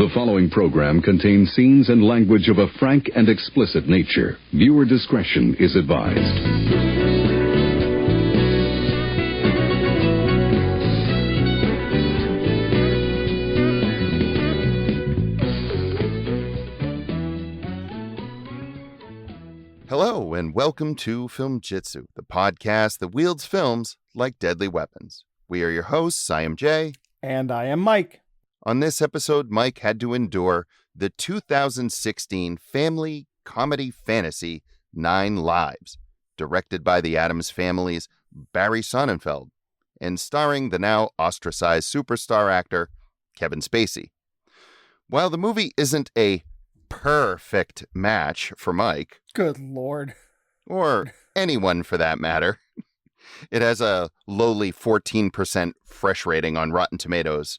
The following program contains scenes and language of a frank and explicit nature. Viewer discretion is advised. Hello, and welcome to Filmjitsu, the podcast that wields films like deadly weapons. We are your hosts. I am Jay. And I am Mike. On this episode, Mike had to endure the 2016 family comedy fantasy 9 Lives, directed by the Addams Family's Barry Sonnenfeld, and starring the now ostracized superstar actor Kevin Spacey. While the movie isn't a perfect match for Mike, good Lord, or anyone for that matter, it has a lowly 14% fresh rating on Rotten Tomatoes.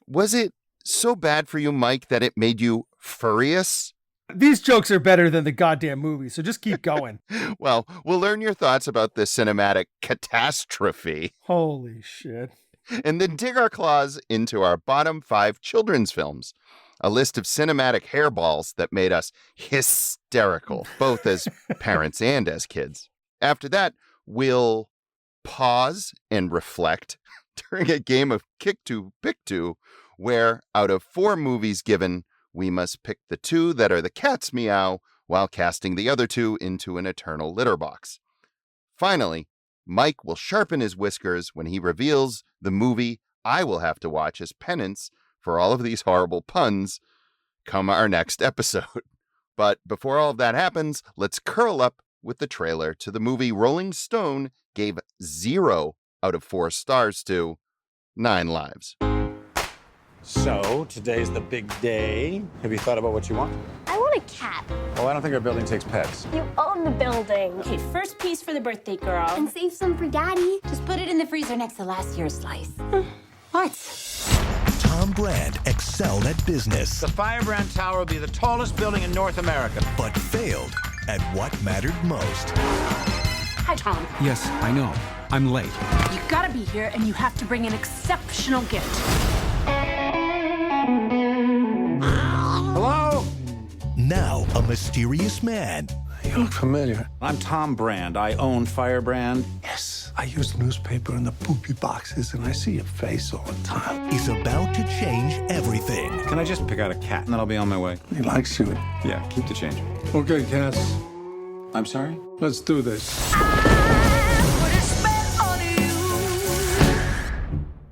Was it so bad for you, Mike, that it made you furious? These jokes are better than the goddamn movie, so just keep going. Well, we'll learn your thoughts about this cinematic catastrophe. Holy shit. And then dig our claws into our bottom 5 children's films, a list of cinematic hairballs that made us hysterical, both as parents and as kids. After that, we'll pause and reflect during a game of Kick 2, Pick 2, where out of 4 movies given, we must pick the 2 that are the cat's meow while casting the other 2 into an eternal litter box. Finally, Mike will sharpen his whiskers when he reveals the movie I will have to watch as penance for all of these horrible puns come our next episode. But before all of that happens, let's curl up with the trailer to the movie Rolling Stone gave 0 out of 4 stars to 9 Lives. So, today's the big day. Have you thought about what you want? I want a cat. Well, I don't think our building takes pets. You own the building. Okay, first piece for the birthday girl. And save some for Daddy. Just put it in the freezer next to last year's slice. What? Tom Brand excelled at business, The Firebrand Tower will be the tallest building in North America. but failed at what mattered most. Hi, Tom. Yes, I know. I'm late. You gotta be here, and you have to bring an exceptional gift. Hello? Now, a mysterious man You look familiar. I'm Tom Brand. I own Firebrand. Yes, I use the newspaper in the poopy boxes, and I see your face all the time. is about to change everything. Can I just pick out a cat and then I'll be on my way? He likes you. Yeah, keep the change. Okay, cats, I'm sorry? let's do this.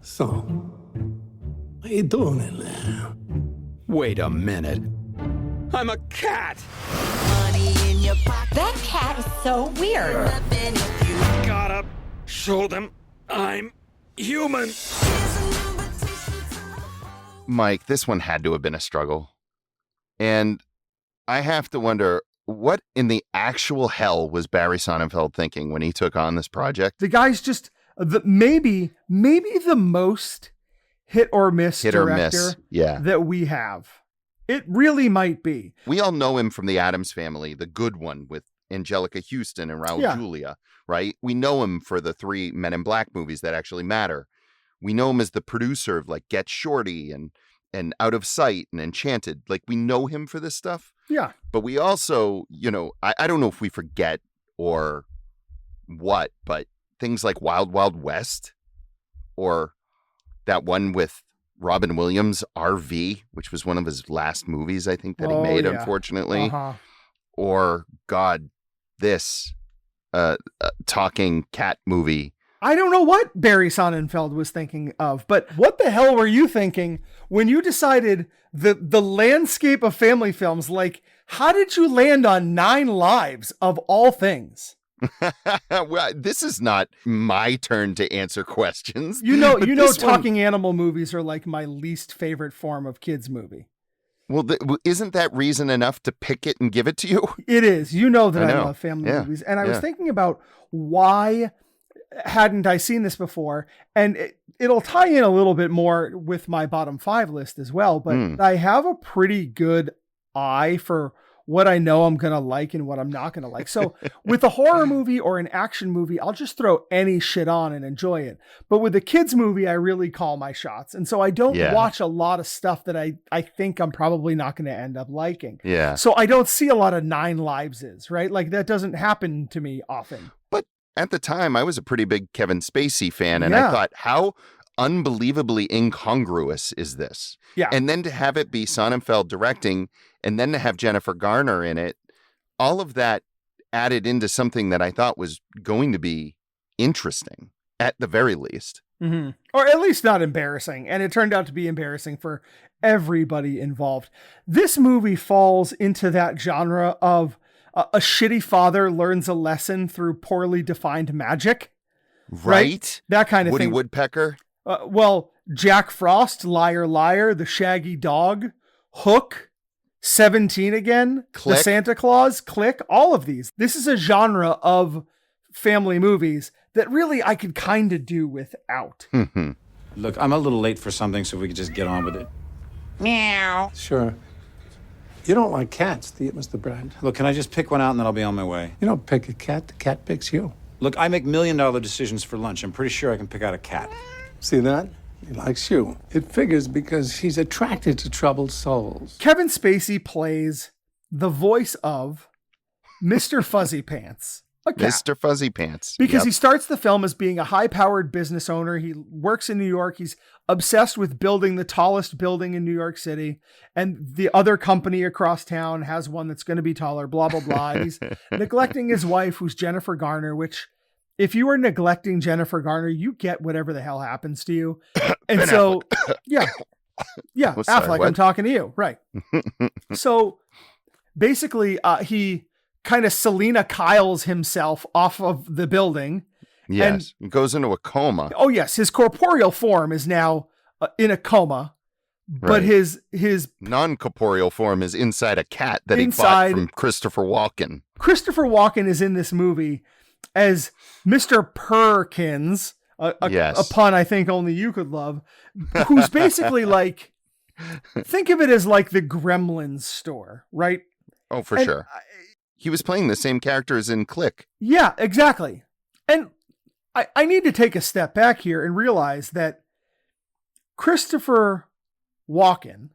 So, what you doing in there? Wait a minute. I'm a cat! That cat is so weird. Gotta show them I'm human. Mike, this one had to have been a struggle. And I have to wonder, what in the actual hell was Barry Sonnenfeld thinking when he took on this project? The guy's just maybe the most hit or miss director Yeah. that we have. It really might be. We all know him from the Addams Family, the good one with Angelica Houston and Raul Julia, right? We know him for the 3 Men in Black movies that actually matter. We know him as the producer of like Get Shorty and Out of Sight and Enchanted. Like, we know him for this stuff. Yeah. But we also, I don't know if we forget or what, but things like Wild Wild West, or that one with Robin Williams, RV, which was one of his last movies, I think, that he made, unfortunately. Or, God, this talking cat movie. I don't know what Barry Sonnenfeld was thinking of, but what the hell were you thinking when you decided the landscape of family films? Like, how did you land on 9 Lives of all things? Well, this is not my turn to answer questions. Talking animal movies are like my least favorite form of kids movie. Well, isn't that reason enough to pick it and give it to you? It is. You know that I love family movies. And I was thinking about why hadn't I seen this before? And it'll tie in a little bit more with my bottom 5 list as well. But I have a pretty good eye for what I know I'm going to like and what I'm not going to like. So with a horror movie or an action movie, I'll just throw any shit on and enjoy it. But with a kids movie, I really call my shots. And so I don't watch a lot of stuff that I think I'm probably not going to end up liking. Yeah. So I don't see a lot of 9 Lives, right? Like that doesn't happen to me often. But at the time, I was a pretty big Kevin Spacey fan. And I thought, how unbelievably incongruous is this? Yeah. And then to have it be Sonnenfeld directing and then to have Jennifer Garner in it, all of that added into something that I thought was going to be interesting at the very least. Mm-hmm. Or at least not embarrassing. And it turned out to be embarrassing for everybody involved. This movie falls into that genre of a shitty father learns a lesson through poorly defined magic. Right? That kind of Woody thing. Woodpecker. Well, Jack Frost, Liar Liar, The Shaggy Dog, Hook, 17 Again, Click. The Santa Claus, Click, all of these. This is a genre of family movies that really I could kind of do without. Look, I'm a little late for something, so we could just get on with it. Meow. Sure. You don't like cats, do you, Mr. Brand? Look, can I just pick one out and then I'll be on my way? You don't pick a cat, the cat picks you. Look, I make $1 million decisions for lunch. I'm pretty sure I can pick out a cat. See that? He likes you. It figures because he's attracted to troubled souls. Kevin Spacey plays the voice of Mr. Fuzzy Pants. A cat. Mr. Fuzzy Pants. Because he starts the film as being a high-powered business owner. He works in New York. He's obsessed with building the tallest building in New York City. And the other company across town has one that's going to be taller, blah, blah, blah. He's neglecting his wife, who's Jennifer Garner, which if you are neglecting Jennifer Garner, you get whatever the hell happens to you. And Ben so, yeah, Oh, sorry, Affleck, what? I'm talking to you. Right. So basically, he kind of Selena Kyles himself off of the building. Yes. Goes into a coma. Oh yes, his corporeal form is now in a coma, but Right. his Non-corporeal form is inside a cat that he bought Inside- from Christopher Walken. Christopher Walken is in this movie as Mr. Perkins, Yes. a pun I think only you could love, who's basically like, think of it as like the Gremlins store, right? Oh, for And sure. He was playing the same characters in Click. Yeah, exactly. And I need to take a step back here and realize that Christopher Walken,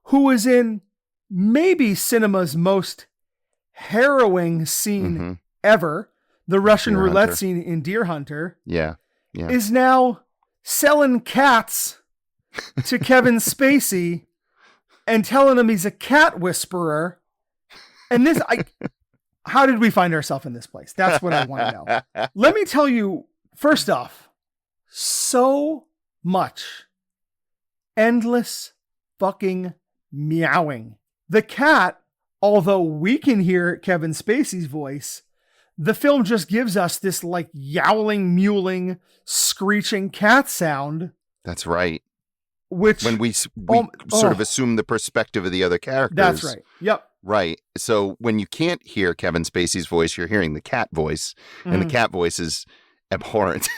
who is in maybe cinema's most harrowing scene ever, the Russian Deer roulette Hunter. scene in Deer Hunter, Yeah. Yeah. is now selling cats to Kevin Spacey and telling him he's a cat whisperer. And this, how did we find ourselves in this place? That's what I want to know. Let me tell you, first off, so much endless fucking meowing. The cat, although we can hear Kevin Spacey's voice, the film just gives us this like yowling, mewling, screeching cat sound. That's right. Which When we sort of assume the perspective of the other characters. That's right. Yep. Right. So when you can't hear Kevin Spacey's voice, you're hearing the cat voice, and the cat voice is abhorrent.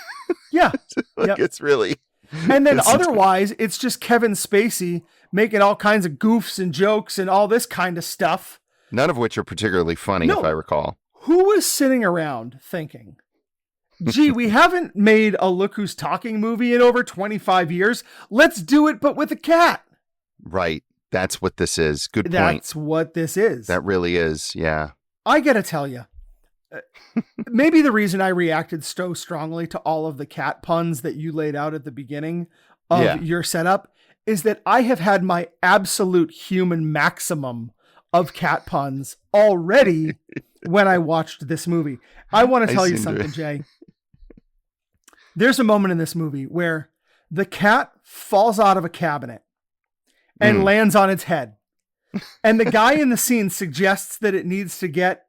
Yeah. Like, it's really. And then otherwise, it's just Kevin Spacey making all kinds of goofs and jokes and all this kind of stuff. None of which are particularly funny, No. if I recall. Who was sitting around thinking, gee, we haven't made a Look Who's Talking movie in over 25 years. Let's do it, but with a cat. Right. That's what this is. Good point. That's what this is. That really is. Yeah. I got to tell you, maybe the reason I reacted so strongly to all of the cat puns that you laid out at the beginning of your setup is that I have had my absolute human maximum of cat puns already when I watched this movie. I want to tell you something, Jay. There's a moment in this movie where the cat falls out of a cabinet and lands on its head. And the guy in the scene suggests that it needs to get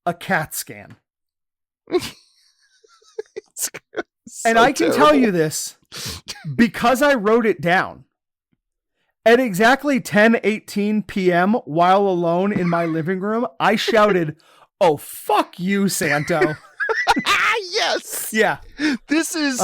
a CAT scan. And I can tell you this because I wrote it down. At exactly 10:18 p.m. while alone in my living room, I shouted, "Oh, fuck you, Santo." Yes. Yeah. This is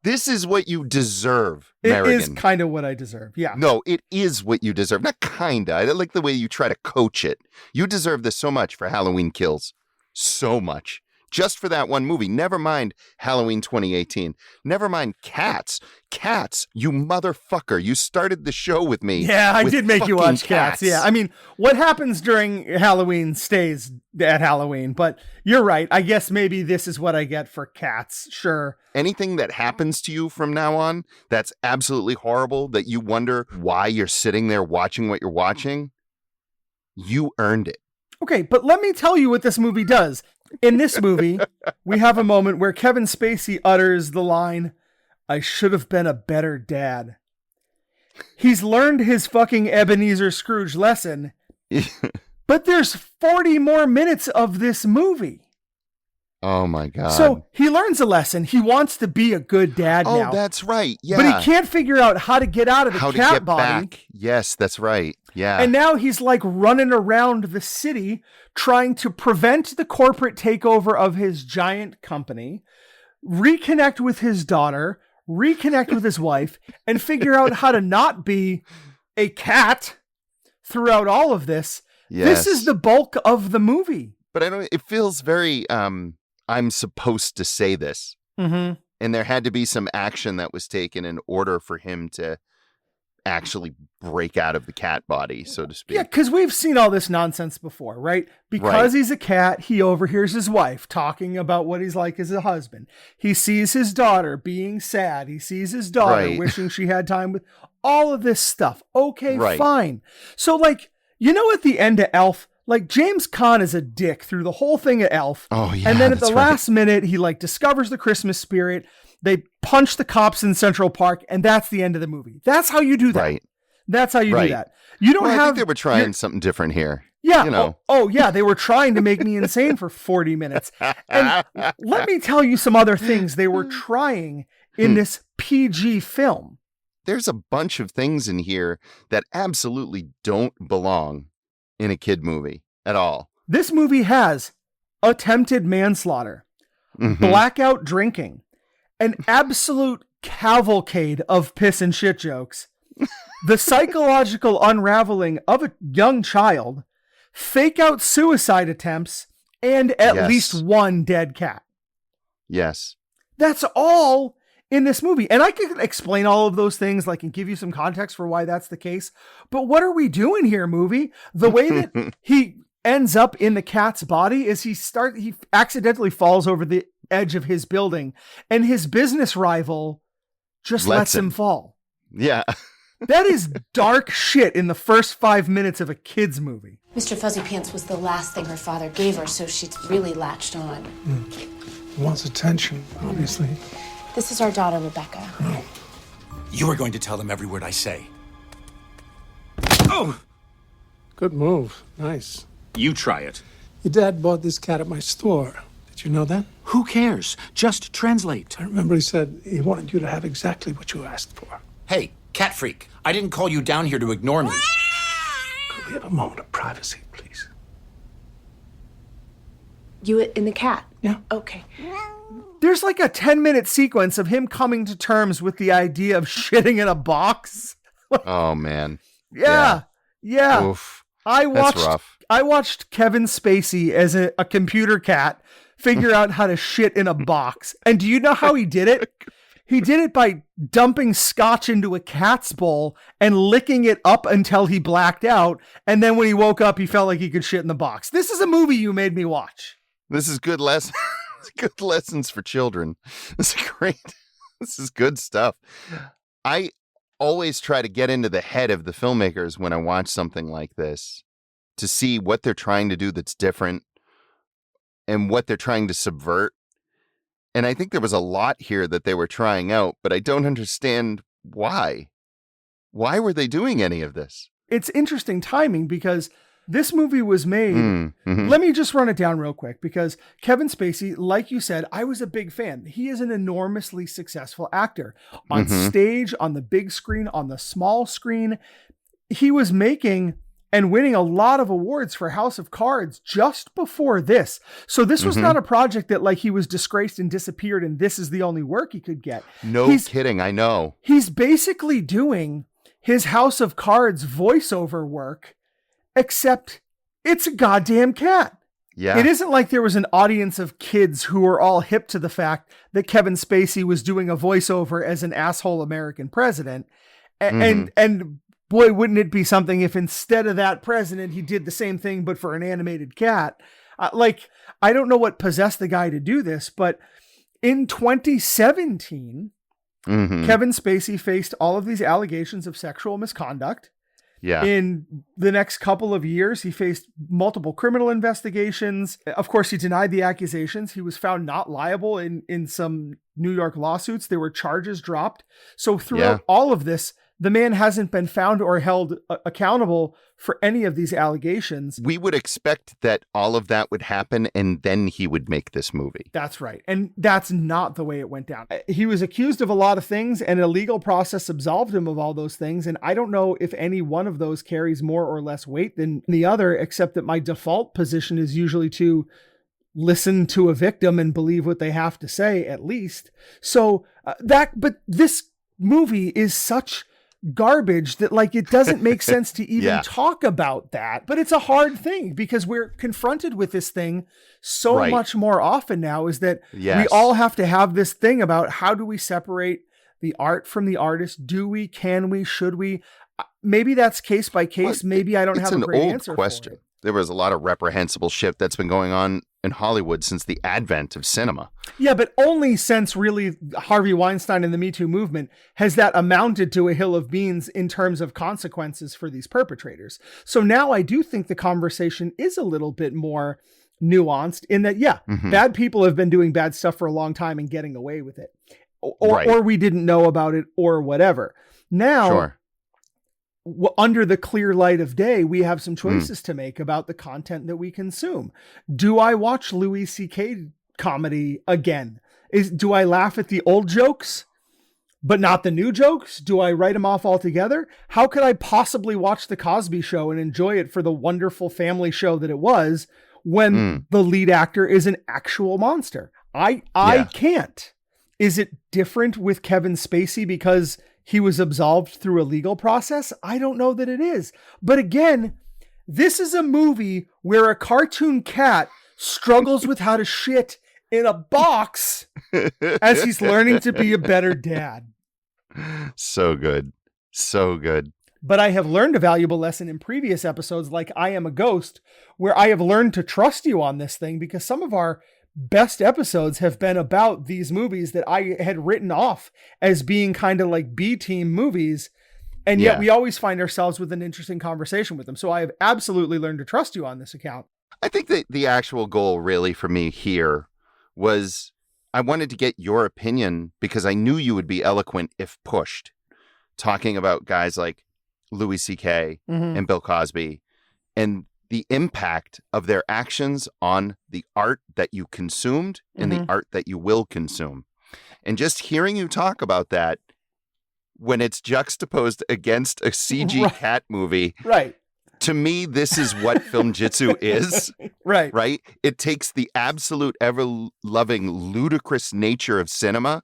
This is what you deserve, It Merrigan. is kind of what I deserve. Yeah. No, it is what you deserve. Not kinda. I like the way you try to coach it. You deserve this so much for Halloween Kills. So much. Just for that one movie. Never mind Halloween 2018. Never mind Cats. Cats, you motherfucker. You started the show with me. Yeah, I with did make you fucking watch Cats. Yeah, I mean, what happens during Halloween stays at Halloween, but you're right. I guess maybe this is what I get for Cats. Sure. Anything that happens to you from now on that's absolutely horrible, that you wonder why you're sitting there watching what you're watching, you earned it. Okay, but let me tell you what this movie does. In this movie, we have a moment where Kevin Spacey utters the line, "I should have been a better dad." He's learned his fucking Ebenezer Scrooge lesson, but there's 40 more minutes of this movie. Oh my God. So he learns a lesson. He wants to be a good dad now. Oh, that's right. Yeah. But he can't figure out how to get out of the how to cat get body. back. Yes, that's right. Yeah. And now he's like running around the city trying to prevent the corporate takeover of his giant company, reconnect with his daughter, reconnect with his wife, and figure out how to not be a cat throughout all of this. Yes. This is the bulk of the movie. But I don't, it feels very, I'm supposed to say this. Mm-hmm. And there had to be some action that was taken in order for him to actually break out of the cat body, so to speak. Yeah, because we've seen all this nonsense before, right? Because he's a cat, he overhears his wife talking about what he's like as a husband. He sees his daughter being sad. He sees his daughter wishing she had time with all of this stuff. Okay, fine. So, like, you know, at the end of Elf, like, James Caan is a dick through the whole thing at Elf. Oh, yeah. And then at the last minute, he, like, discovers the Christmas spirit. They punch the cops in Central Park, and that's the end of the movie. That's how you do that. Right. That's how you do that. You don't I have. think they were trying something different here. Yeah. You know. Oh, yeah. They were trying to make me insane for 40 minutes. And let me tell you some other things they were trying in this PG film. There's a bunch of things in here that absolutely don't belong in a kid movie at all. This movie has attempted manslaughter, blackout drinking, an absolute cavalcade of piss and shit jokes, the psychological unraveling of a young child, fake out suicide attempts, and at least one dead cat. Yes. That's all in this movie. And I could explain all of those things, like, and give you some context for why that's the case. But what are we doing here, movie? The way that he ends up in the cat's body is he accidentally falls over the edge of his building, and his business rival just lets him fall. Yeah. That is dark shit in the first 5 minutes of a kid's movie. Mr. Fuzzy Pants was the last thing her father gave her, so she's really latched on. Wants attention, obviously. This is our daughter, Rebecca. Oh. You are going to tell them every word I say. Oh! Good move. Nice. You try it. Your dad bought this cat at my store. Did you know that? Who cares? Just translate. I remember he said he wanted you to have exactly what you asked for. Hey, cat freak. I didn't call you down here to ignore me. Could we have a moment of privacy, please? You in the cat? Yeah. Okay. There's like a 10-minute sequence of him coming to terms with the idea of shitting in a box. Oh, man. Yeah. Oof. That's rough. I watched Kevin Spacey as a computer cat figure out how to shit in a box. And do you know how he did it? He did it by dumping scotch into a cat's bowl and licking it up until he blacked out. And then when he woke up, he felt like he could shit in the box. This is a movie you made me watch. This is good lesson. Good lessons for children. This is great. This is good stuff. I always try to get into the head of the filmmakers when I watch something like this to see what they're trying to do that's different and what they're trying to subvert. And I think there was a lot here that they were trying out, but I don't understand why. Why were they doing any of this? It's interesting timing because this movie was made. Let me just run it down real quick because Kevin Spacey, like you said, I was a big fan. He is an enormously successful actor on stage, on the big screen, on the small screen. He was making and winning a lot of awards for House of Cards just before this. So this was not a project that like he was disgraced and disappeared and this is the only work he could get. No kidding. I know. He's basically doing his House of Cards voiceover work, except it's a goddamn cat. Yeah. It isn't like there was an audience of kids who were all hip to the fact that Kevin Spacey was doing a voiceover as an asshole American president. And boy, wouldn't it be something if instead of that president, he did the same thing, but for an animated cat. I don't know what possessed the guy to do this, but in 2017, Kevin Spacey faced all of these allegations of sexual misconduct. Yeah. In the next couple of years, he faced multiple criminal investigations. Of course, he denied the accusations. He was found not liable in some New York lawsuits. There were charges dropped. So throughout all of this, the man hasn't been found or held accountable for any of these allegations. We would expect that all of that would happen and then he would make this movie. That's right. And that's not the way it went down. He was accused of a lot of things and a legal process absolved him of all those things. And I don't know if any one of those carries more or less weight than the other, except that my default position is usually to listen to a victim and believe what they have to say, at least. So but this movie is such garbage that like it doesn't make sense to even talk about that. But it's a hard thing because we're confronted with this thing so much more often now, is that we all have to have this thing about how do we separate the art from the artist? Do we, can we, should we? Maybe that's case by case. Maybe I don't have a great answer question. For it. There was a lot of reprehensible shit that's been going on in Hollywood since the advent of cinema. Yeah, but only since really Harvey Weinstein and the Me Too movement has that amounted to a hill of beans in terms of consequences for these perpetrators. So now I do think the conversation is a little bit more nuanced in that, bad people have been doing bad stuff for a long time and getting away with it. Or we didn't know about it or whatever. Now, under the clear light of day, we have some choices to make about the content that we consume. Do I watch Louis C.K. comedy again? Do I laugh at the old jokes, but not the new jokes? Do I write them off altogether? How could I possibly watch The Cosby Show and enjoy it for the wonderful family show that it was when the lead actor is an actual monster? I can't. Is it different with Kevin Spacey because he was absolved through a legal process? I don't know that it is. But again, this is a movie where a cartoon cat struggles with how to shit in a box as he's learning to be a better dad. So good. So good. But I have learned a valuable lesson in previous episodes, like I Am a Ghost, where I have learned to trust you on this thing, because some of our best episodes have been about these movies that I had written off as being kind of like B-team movies. And yet we always find ourselves with an interesting conversation with them. So I have absolutely learned to trust you on this account. I think that the actual goal really for me here was I wanted to get your opinion because I knew you would be eloquent if pushed, talking about guys like Louis C.K. and Bill Cosby and the impact of their actions on the art that you consumed and the art that you will consume. And just hearing you talk about that when it's juxtaposed against a CG cat movie, to me, this is what Filmjitsu is. Right? It takes the absolute ever-loving, ludicrous nature of cinema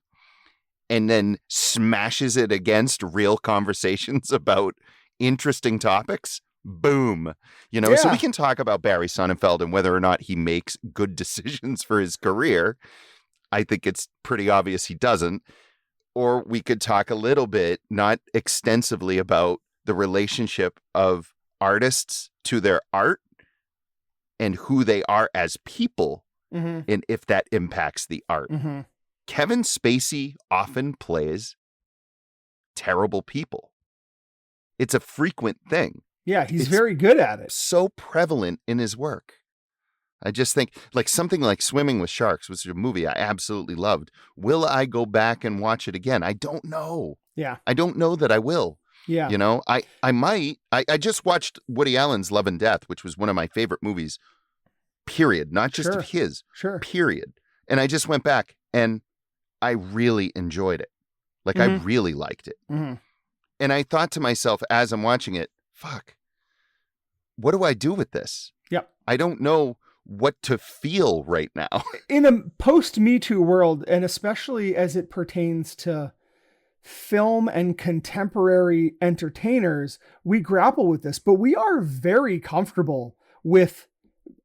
and then smashes it against real conversations about interesting topics. Boom. So we can talk about Barry Sonnenfeld and whether or not he makes good decisions for his career. I think it's pretty obvious he doesn't. Or we could talk a little bit, not extensively, about the relationship of artists to their art and who they are as people and if that impacts the art. Kevin Spacey often plays terrible people. It's a frequent thing. Yeah, he's very good at it. So prevalent in his work. I just think like something like Swimming with Sharks, which is a movie I absolutely loved. Will I go back and watch it again? I don't know. Yeah. I don't know that I will. Yeah. I might. I just watched Woody Allen's Love and Death, which was one of my favorite movies, period. Not just of his, period. And I just went back and I really enjoyed it. Like I really liked it. And I thought to myself as I'm watching it, fuck, what do I do with this? Yep. I don't know what to feel right now. In a post-Me Too world, and especially as it pertains to film and contemporary entertainers, we grapple with this, but we are very comfortable with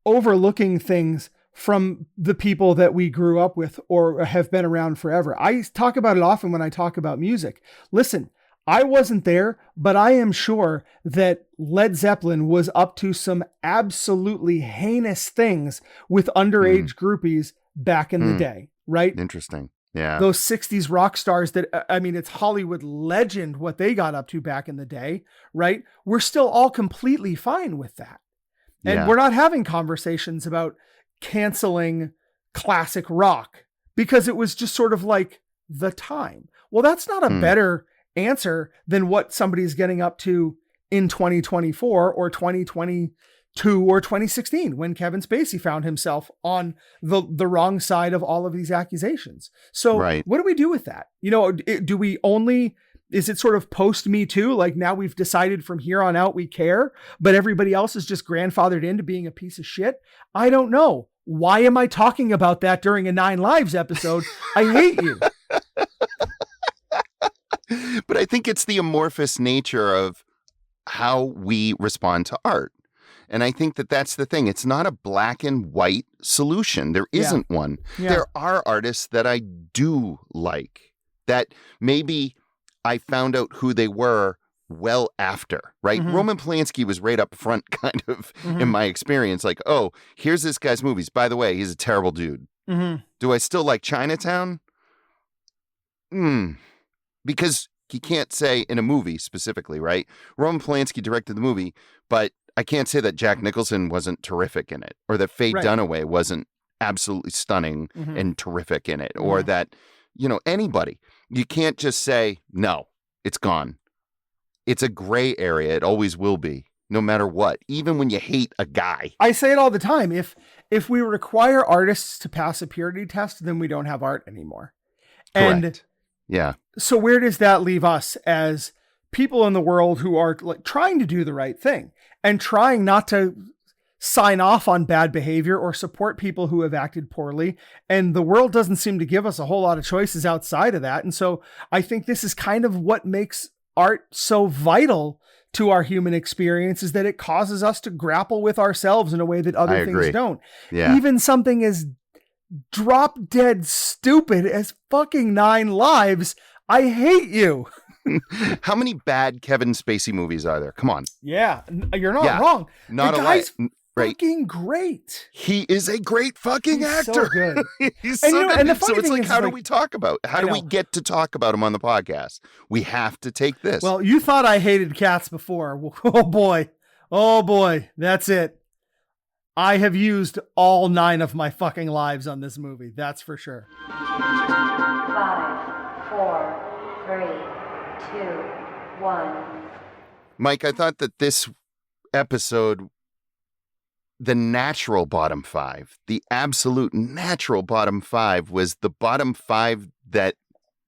overlooking things from the people that we grew up with or have been around forever. I talk about it often when I talk about music. Listen, I wasn't there, but I am sure that Led Zeppelin was up to some absolutely heinous things with underage groupies back in the day, right? Interesting. Yeah. Those 60s rock stars that, I mean, it's Hollywood legend what they got up to back in the day, right? We're still all completely fine with that. And we're not having conversations about canceling classic rock because it was just sort of like the time. Well, that's not a better answer than what somebody's getting up to in 2024 or 2022 or 2016 when Kevin Spacey found himself on the wrong side of all of these accusations. So what do we do with that? You know, do we only, is it sort of post Me Too? Like now we've decided from here on out we care, but everybody else is just grandfathered into being a piece of shit? I don't know. Why am I talking about that during a 9 Lives episode? I hate you. But I think it's the amorphous nature of how we respond to art. And I think that that's the thing. It's not a black and white solution. There isn't one. Yeah. There are artists that I do like that maybe I found out who they were well after, right? Roman Polanski was right up front kind of in my experience. Like, oh, here's this guy's movies. By the way, he's a terrible dude. Do I still like Chinatown? Because you can't say in a movie specifically, right? Roman Polanski directed the movie, but I can't say that Jack Nicholson wasn't terrific in it, or that Faye Dunaway wasn't absolutely stunning and terrific in it, or that, you know, anybody. You can't just say, no, it's gone. It's a gray area. It always will be, no matter what, even when you hate a guy. I say it all the time. If we require artists to pass a purity test, then we don't have art anymore. Correct. Yeah. So where does that leave us as people in the world who are like trying to do the right thing and trying not to sign off on bad behavior or support people who have acted poorly? And the world doesn't seem to give us a whole lot of choices outside of that. And so I think this is kind of what makes art so vital to our human experience, is that it causes us to grapple with ourselves in a way that other things don't. Yeah. Even something as drop dead stupid as fucking 9 Lives. I hate you. How many bad Kevin Spacey movies are there? Come on. Yeah, you're not wrong. Not the a guy's lot. Right. fucking great. He is a great fucking He's actor. so good. He's so good. And the funny so it's thing like, is, how do like, we talk about? How do we get to talk about him on the podcast? We have to take this. Well, you thought I hated cats before. Oh boy. Oh boy. That's it. I have used all 9 of my fucking lives on this movie. That's for sure. 5, 4, 3, 2, 1. Mike, I thought that this episode, the natural bottom 5, the absolute natural bottom 5, was the bottom 5 that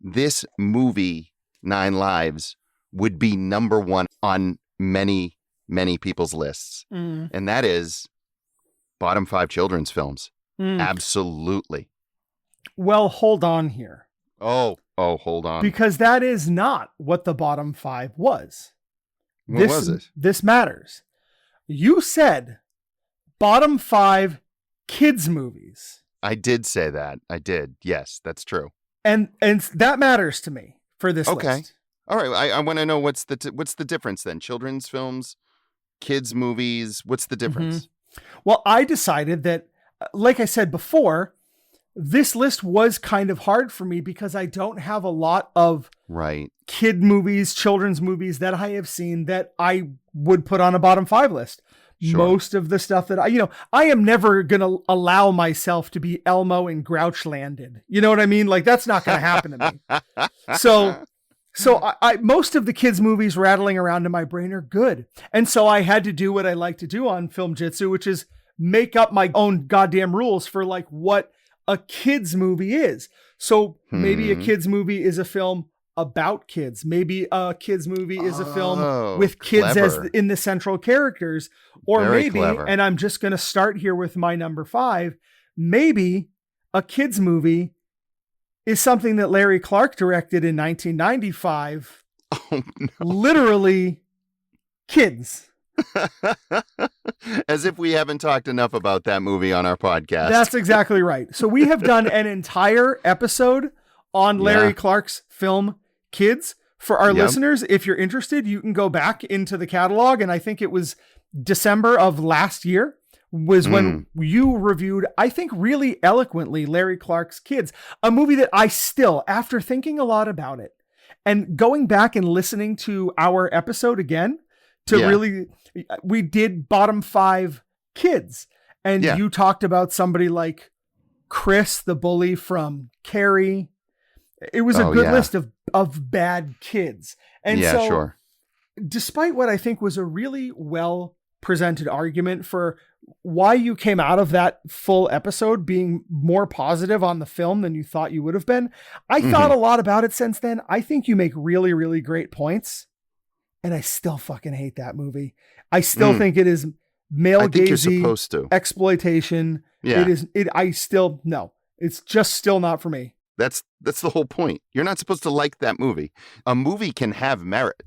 this movie, 9 Lives, would be number 1 on many, many people's lists. And that is bottom 5 children's films. Absolutely. Well, hold on here. Oh, hold on. Because that is not what the bottom 5 was. What was it? This matters. You said bottom 5 kids movies. I did say that. I did. Yes, that's true. And that matters to me for this list. All right. I want to know what's the difference then? Children's films, kids movies. What's the difference? Well, I decided that, like I said before, this list was kind of hard for me because I don't have a lot of kid movies, children's movies that I have seen that I would put on a bottom 5 list. Sure. Most of the stuff that I am never going to allow myself to be Elmo and Grouchlanded. You know what I mean? Like, that's not going to happen to me. So I most of the kids' movies rattling around in my brain are good. And so I had to do what I like to do on Filmjitsu, which is make up my own goddamn rules for like what a kids movie is. So maybe a kids movie is a film about kids. Maybe a kids movie is a film with kids as in the central characters. Or Very maybe, clever. and I'm just going to start here with my number 5, maybe a kids movie is something that Larry Clark directed in 1995. Oh, no. Literally kids. As if we haven't talked enough about that movie on our podcast. That's exactly right. So we have done an entire episode on Larry Clark's film Kids. For our listeners, if you're interested, you can go back into the catalog. And I think it was December of last year was when you reviewed, I think really eloquently, Larry Clark's Kids, a movie that I still, after thinking a lot about it and going back and listening to our episode again to really, we did bottom 5 kids. And you talked about somebody like Chris, the bully from Carrie. It was a good list of bad kids. And so despite what I think was a really well presented argument for why you came out of that full episode being more positive on the film than you thought you would have been, I thought a lot about it since then. I think you make really, really great points. And I still fucking hate that movie. I still think it is male gazy exploitation. Yeah. It's just still not for me. That's the whole point. You're not supposed to like that movie. A movie can have merit.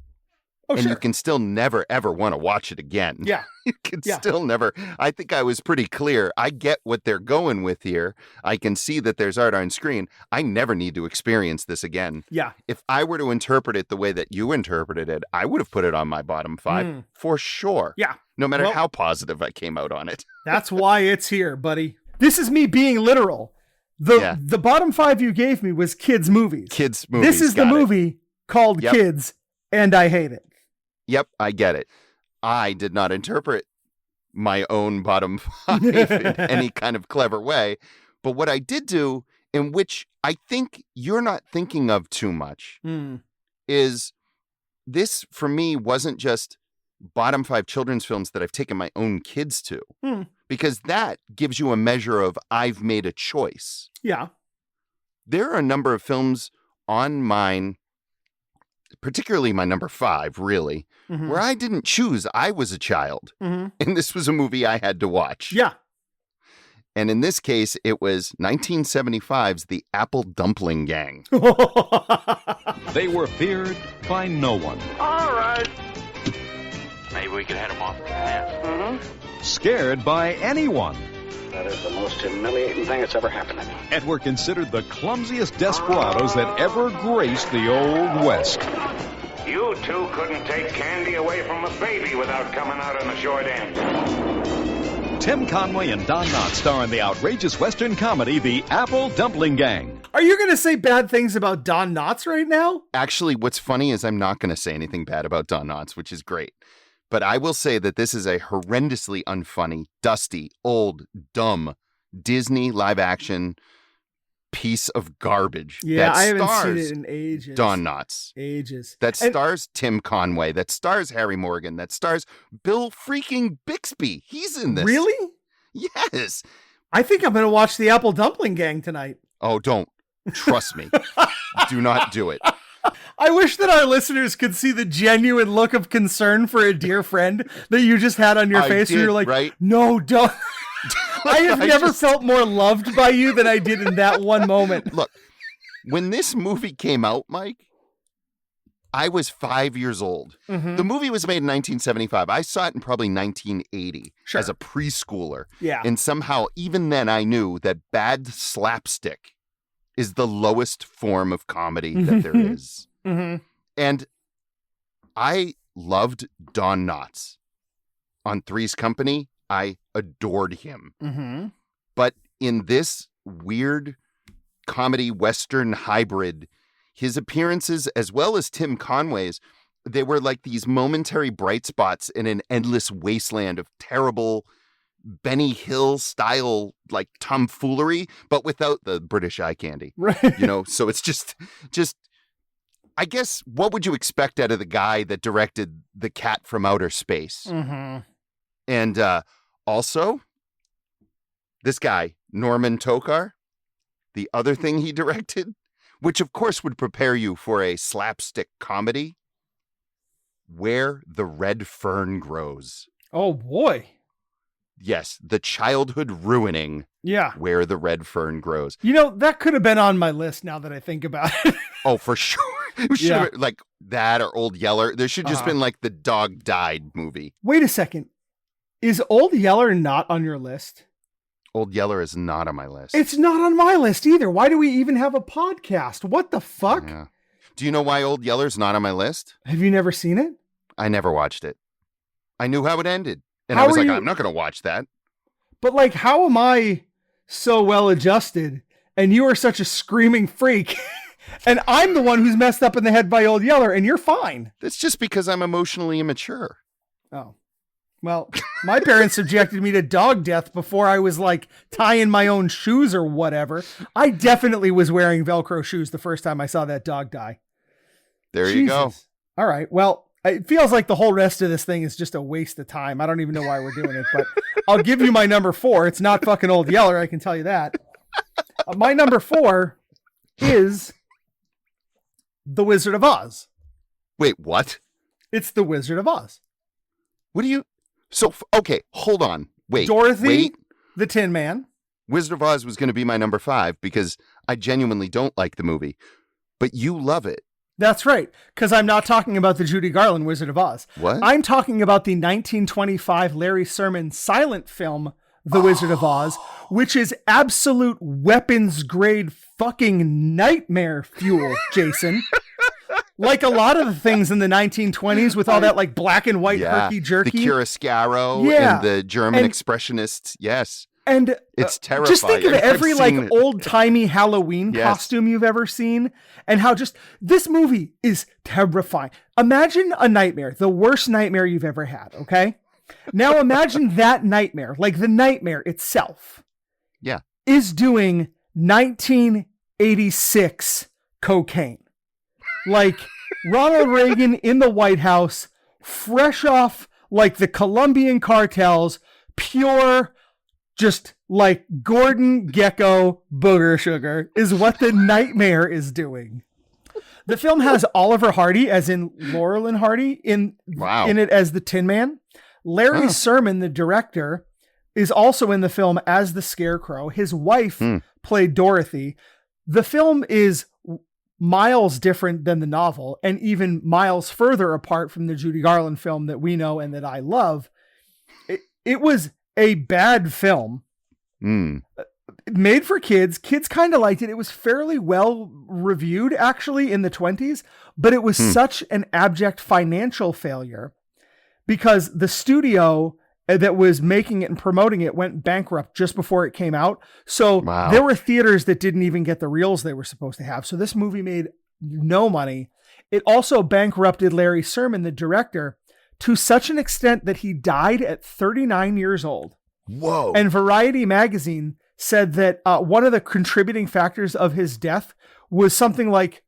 You can still never, ever want to watch it again. Yeah. You can still never. I think I was pretty clear. I get what they're going with here. I can see that there's art on screen. I never need to experience this again. Yeah. If I were to interpret it the way that you interpreted it, I would have put it on my bottom 5 for sure. Yeah. No matter how positive I came out on it. That's why it's here, buddy. This is me being literal. The bottom 5 you gave me was kids movies. Kids movies. This is the movie called Kids, and I hate it. Yep, I get it. I did not interpret my own bottom 5 in any kind of clever way. But what I did do, in which I think you're not thinking of too much, is this for me wasn't just bottom 5 children's films that I've taken my own kids to. Because that gives you a measure of I've made a choice. Yeah. There are a number of films on mine, particularly my number 5, really, where I didn't choose. I was a child. And this was a movie I had to watch. Yeah. And in this case, it was 1975's The Apple Dumpling Gang. They were feared by no one. All right. Maybe we could head them off the path. Scared by anyone. That is the most humiliating thing that's ever happened to me. And were considered the clumsiest desperados that ever graced the Old West. You two couldn't take candy away from a baby without coming out on the short end. Tim Conway and Don Knotts star in the outrageous Western comedy, The Apple Dumpling Gang. Are you going to say bad things about Don Knotts right now? Actually, what's funny is I'm not going to say anything bad about Don Knotts, which is great. But I will say that this is a horrendously unfunny, dusty, old, dumb Disney live-action piece of garbage. Yeah, that I haven't stars seen it in ages. Don Knotts. Ages. That stars Tim Conway. That stars Harry Morgan. That stars Bill freaking Bixby. He's in this. Really? Yes. I think I'm going to watch The Apple Dumpling Gang tonight. Oh, don't. Trust me. Do not do it. I wish that our listeners could see the genuine look of concern for a dear friend that you just had on your face. And you're like, right? No, don't. I have never felt more loved by you than I did in that one moment. Look, when this movie came out, Mike, I was 5 years old. The movie was made in 1975. I saw it in probably 1980 as a preschooler. Yeah. And somehow, even then, I knew that bad slapstick is the lowest form of comedy that there is. And I loved Don Knotts. On Three's Company, I adored him. But in this weird comedy Western hybrid, his appearances, as well as Tim Conway's, they were like these momentary bright spots in an endless wasteland of terrible Benny Hill style like tomfoolery, but without the British eye candy. Right. So it's just I guess, what would you expect out of the guy that directed The Cat from Outer Space? And also, this guy, Norman Tokar, the other thing he directed, which of course would prepare you for a slapstick comedy, Where the Red Fern Grows. Oh, boy. Yes, the childhood ruining Yeah. Where the Red Fern Grows. You know, that could have been on my list now that I think about it. Oh, for sure. We should have, like, that or Old Yeller. There should just been, like, the dog died movie. Wait a second. Is Old Yeller not on your list? Old Yeller is not on my list. It's not on my list either. Why do we even have a podcast? What the fuck? Yeah. Do you know why Old Yeller's not on my list? Have you never seen it? I never watched it. I knew how it ended. And How I was are like, you- I'm not going to watch that. But like, how am I so well adjusted and you are such a screaming freak and I'm the one who's messed up in the head by Old Yeller and you're fine? That's just because I'm emotionally immature. Oh. Well, my parents subjected me to dog death before I was like tying my own shoes or whatever. I definitely was wearing Velcro shoes the first time I saw that dog die. There you go. All right. Well, it feels like the whole rest of this thing is just a waste of time. I don't even know why we're doing it, but I'll give you my number 4. It's not fucking Old Yeller. I can tell you that. My number 4 is The Wizard of Oz. Wait, what? It's The Wizard of Oz. What do you... So, okay, hold on. Wait. Dorothy, Wait. the Tin Man. Wizard of Oz was going to be my number 5 because I genuinely don't like the movie, but you love it. That's right, because I'm not talking about the Judy Garland Wizard of Oz. What? I'm talking about the 1925 Larry Sermon silent film, The Wizard of Oz, which is absolute weapons-grade fucking nightmare fuel, Jason. Like a lot of the things in the 1920s with all that like black and white herky-jerky. The Chiaroscuro and the German expressionists. Yes. And it's terrifying. Just think of every like it. old-timey Halloween costume you've ever seen and how just this movie is terrifying. Imagine a nightmare, the worst nightmare you've ever had, okay? Now imagine that nightmare, like the nightmare itself. Yeah. Is doing 1986 cocaine. Like Ronald Reagan in the White House, fresh off like the Colombian cartels, pure just like Gordon Gekko booger sugar is what the nightmare is doing. The film has Oliver Hardy, as in Laurel and Hardy, in it as the Tin Man. Larry Sermon, the director, is also in the film as the Scarecrow. His wife played Dorothy. The film is miles different than the novel and even miles further apart from the Judy Garland film that we know and that I love. It was a bad film made for kids. Kids kind of liked it. It was fairly well reviewed actually in the 20s, but it was such an abject financial failure because the studio that was making it and promoting it went bankrupt just before it came out. So there were theaters that didn't even get the reels they were supposed to have. So this movie made no money. It also bankrupted Larry Sermon, the director, to such an extent that he died at 39 years old. Whoa. And Variety magazine said that one of the contributing factors of his death was something like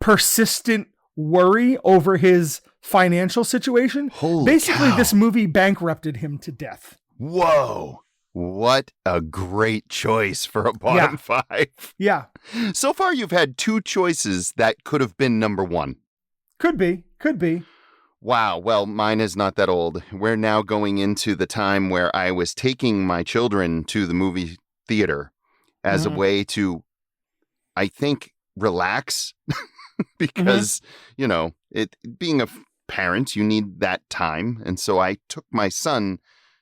persistent worry over his financial situation. Basically, this movie bankrupted him to death. Whoa. What a great choice for a bottom 5. Yeah. So far, you've had 2 choices that could have been number 1. Could be. Wow. Well, mine is not that old. We're now going into the time where I was taking my children to the movie theater as a way to, I think, relax because, you know, being a parent, you need that time. And so I took my son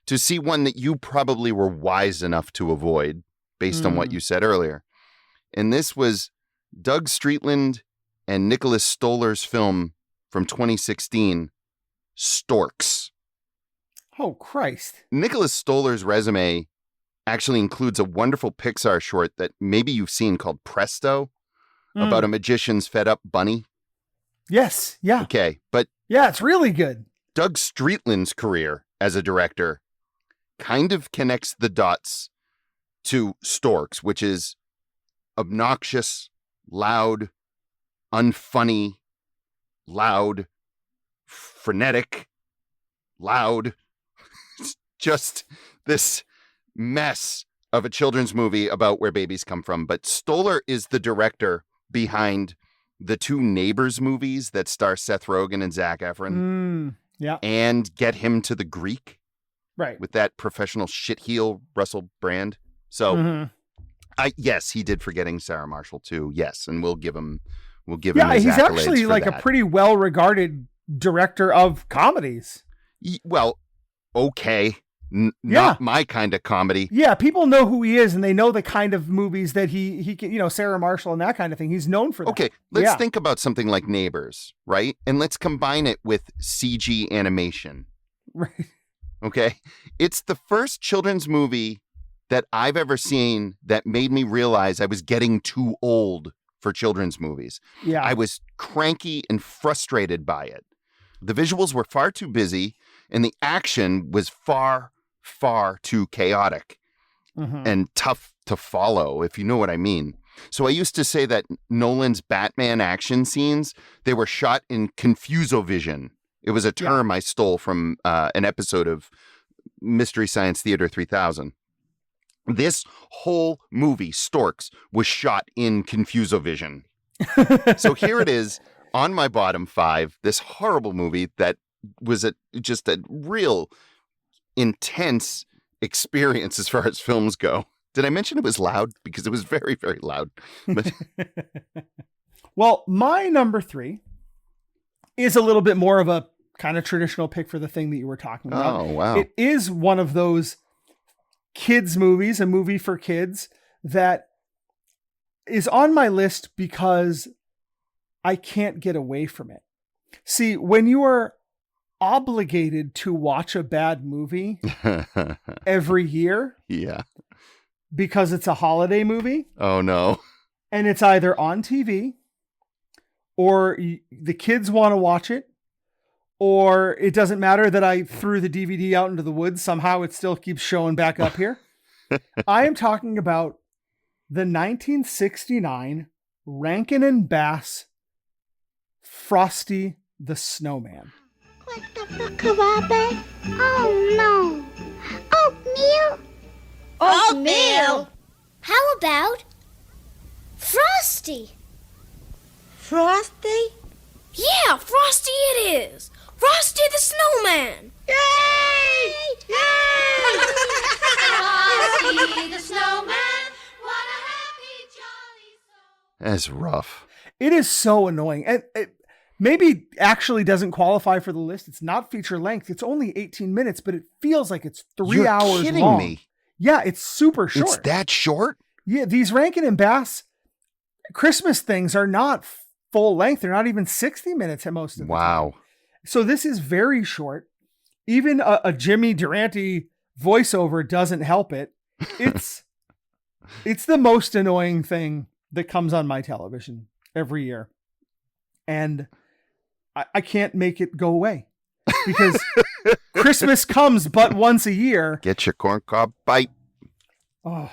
to see one that you probably were wise enough to avoid based on what you said earlier. And this was Doug Streetland and Nicholas Stoller's film from 2016, Storks. Oh, Christ. Nicholas Stoller's resume actually includes a wonderful Pixar short that maybe you've seen called Presto, about a magician's fed up bunny. Yes. Yeah. Okay. But yeah, it's really good. Doug Streetland's career as a director kind of connects the dots to Storks, which is obnoxious, loud, unfunny, loud, frenetic, loud, just this mess of a children's movie about where babies come from. But Stoller is the director behind the 2 Neighbors movies that star Seth Rogen and Zac Efron. Yeah. And Get Him to the Greek. Right. With that professional shitheel Russell Brand. So, yes, he did Forgetting Sarah Marshall too. Yes, and we'll give him his he's accolades actually for like that. a pretty well-regarded director of comedies. Well, okay. Not my kind of comedy. Yeah, people know who he is, and they know the kind of movies that he can, Sarah Marshall and that kind of thing. He's known for that. Okay, let's think about something like Neighbors, right? And let's combine it with CG animation. Right. Okay? It's the first children's movie that I've ever seen that made me realize I was getting too old for children's movies. Yeah. I was cranky and frustrated by it. The visuals were far too busy, and the action was far too chaotic and tough to follow, if you know what I mean. So I used to say that Nolan's Batman action scenes, they were shot in confusovision. It was a term I stole from an episode of Mystery Science Theater 3000. This whole movie, Storks, was shot in confusovision. So here it is on my bottom 5, this horrible movie that was just a real intense experience as far as films go. Did I mention it was loud? Because it was very, very loud. But well, my number 3 is a little bit more of a kind of traditional pick for the thing that you were talking about. Oh, wow. It is one of those kids movies, a movie for kids that is on my list because I can't get away from it. See, when you are obligated to watch a bad movie every year. Yeah. Because it's a holiday movie. Oh, no. And it's either on TV or the kids want to watch it, or it doesn't matter that I threw the DVD out into the woods. Somehow it still keeps showing back up here. I am talking about the 1969 Rankin and Bass Frosty the Snowman. What the fuck, Karabe? Oh no. Oatmeal? Oatmeal? How about Frosty? Frosty? Yeah, Frosty it is. Frosty the Snowman. Yay! Yay! Frosty the Snowman. What a happy jolly soul. That's rough. It is so annoying. And it maybe actually doesn't qualify for the list. It's not feature length. It's only 18 minutes, but it feels like it's 3 hours long. You're kidding me. Yeah, it's super short. It's that short? Yeah, these Rankin and Bass Christmas things are not full length. They're not even 60 minutes at most of the time. So this is very short. Even a Jimmy Durante voiceover doesn't help it. It's the most annoying thing that comes on my television every year. And I can't make it go away because Christmas comes but once a year. Get your corncob bite. Oh.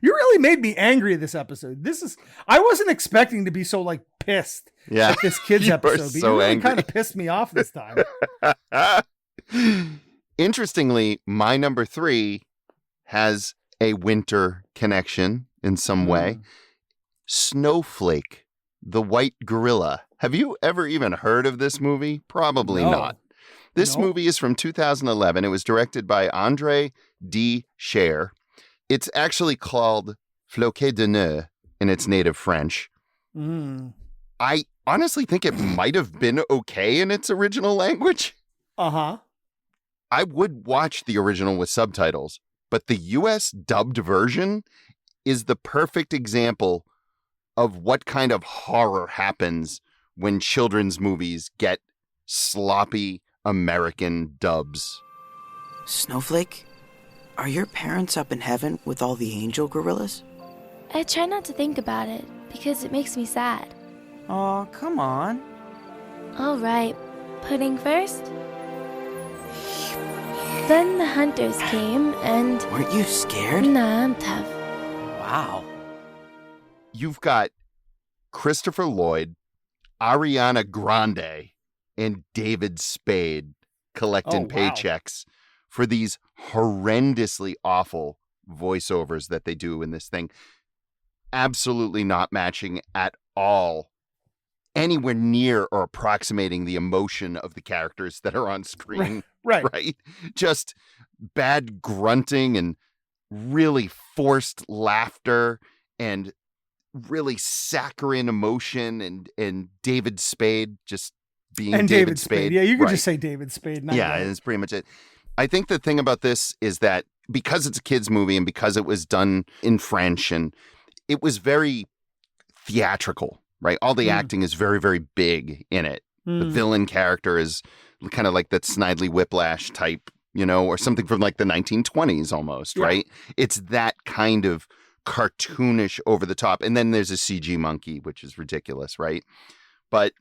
You really made me angry this episode. I wasn't expecting to be so like pissed at this kids episode, but you really kind of pissed me off this time. Interestingly, my number 3 has a winter connection in some way. Snowflake, the White Gorilla. Have you ever even heard of this movie? Probably not. This movie is from 2011. It was directed by André D. Cher. It's actually called Floquet de Neige in its native French. I honestly think it might have been okay in its original language. Uh-huh. I would watch the original with subtitles, but the US dubbed version is the perfect example of what kind of horror happens when children's movies get sloppy American dubs. Snowflake, are your parents up in heaven with all the angel gorillas? I try not to think about it because it makes me sad. Oh, come on. All right, pudding first. Then the hunters came and... Weren't you scared? Nah, I'm tough. Wow. You've got Christopher Lloyd, Ariana Grande, and David Spade collecting paychecks for these horrendously awful voiceovers that they do in this thing. Absolutely not matching at all anywhere near or approximating the emotion of the characters that are on screen. Right. Just bad grunting and really forced laughter and really saccharine emotion and David Spade just being David Spade. Yeah, you could just say David Spade. Yeah, that's pretty much it. I think the thing about this is that because it's a kid's movie and because it was done in French and it was very theatrical, right? All the acting is very, very big in it. The villain character is kind of like that Snidely Whiplash type, or something from like the 1920s almost, right? It's that kind of cartoonish over the top. And then there's a CG monkey, which is ridiculous, right? But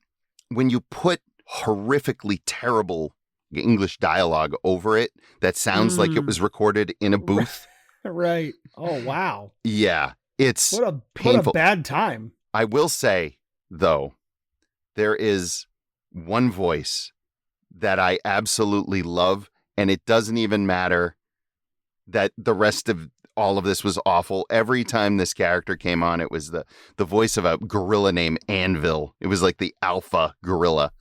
when you put horrifically terrible English dialogue over it, that sounds like it was recorded in a booth. Right. Oh, wow. Yeah. It's what painful. a bad time. I will say, though, there is one voice that I absolutely love, and it doesn't even matter that the rest of all of this was awful. Every time this character came on, it was the voice of a gorilla named Anvil. It was like the alpha gorilla.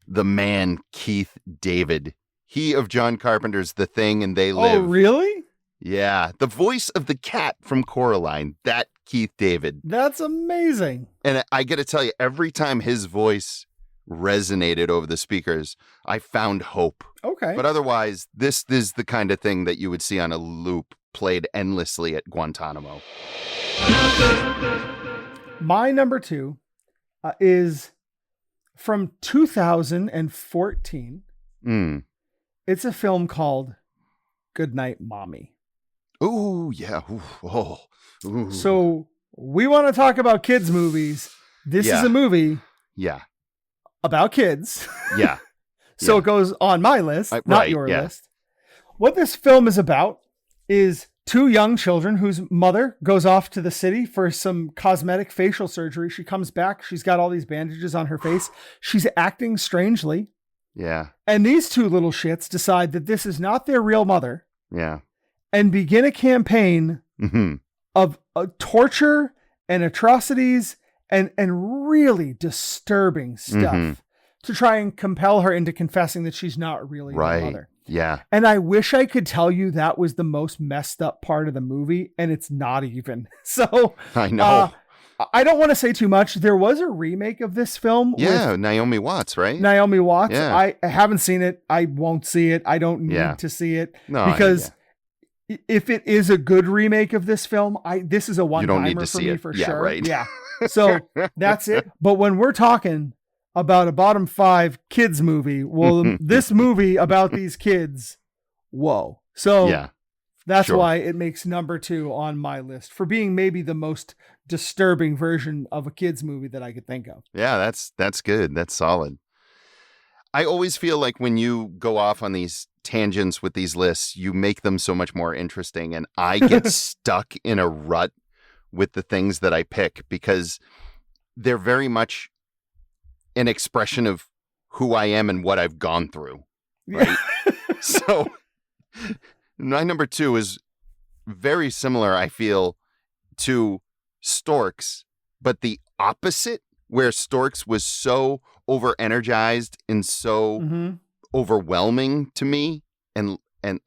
The man, Keith David. He of John Carpenter's The Thing and They Live. Oh, really? Yeah. The voice of the cat from Coraline. That Keith David. That's amazing. And I got to tell you, every time his voice resonated over the speakers, I found hope. Okay. But otherwise, this is the kind of thing that you would see on a loop played endlessly at Guantanamo. My number 2 is from 2014. It's a film called Goodnight Mommy. Ooh, yeah. Ooh. So we want to talk about kids' movies. This is a movie about kids. Yeah. So it goes on my list, not your list. What this film is about is 2 young children whose mother goes off to the city for some cosmetic facial surgery. She comes back. She's got all these bandages on her face. She's acting strangely. Yeah. And these 2 little shits decide that this is not their real mother. Yeah. And begin a campaign of torture and atrocities and really disturbing stuff to try and compel her into confessing that she's not really her mother. Yeah. And I wish I could tell you that was the most messed up part of the movie, and it's not even. So I know. I don't want to say too much. There was a remake of this film. Yeah, with Naomi Watts, right? Naomi Watts. Yeah. I haven't seen it. I won't see it. I don't need to see it. Because if it is a good remake of this film, this is a one-timer for me for sure. Right. Yeah. So that's it. But when we're talking about a bottom 5 kids movie, well, this movie about these kids, whoa. So that's why it makes number 2 on my list for being maybe the most disturbing version of a kids movie that I could think of. Yeah, that's good. That's solid. I always feel like when you go off on these tangents with these lists, you make them so much more interesting, and I get stuck in a rut with the things that I pick because they're very much an expression of who I am and what I've gone through. Right. So my number 2 is very similar, I feel, to Storks, but the opposite, where Storks was so over-energized and so overwhelming to me and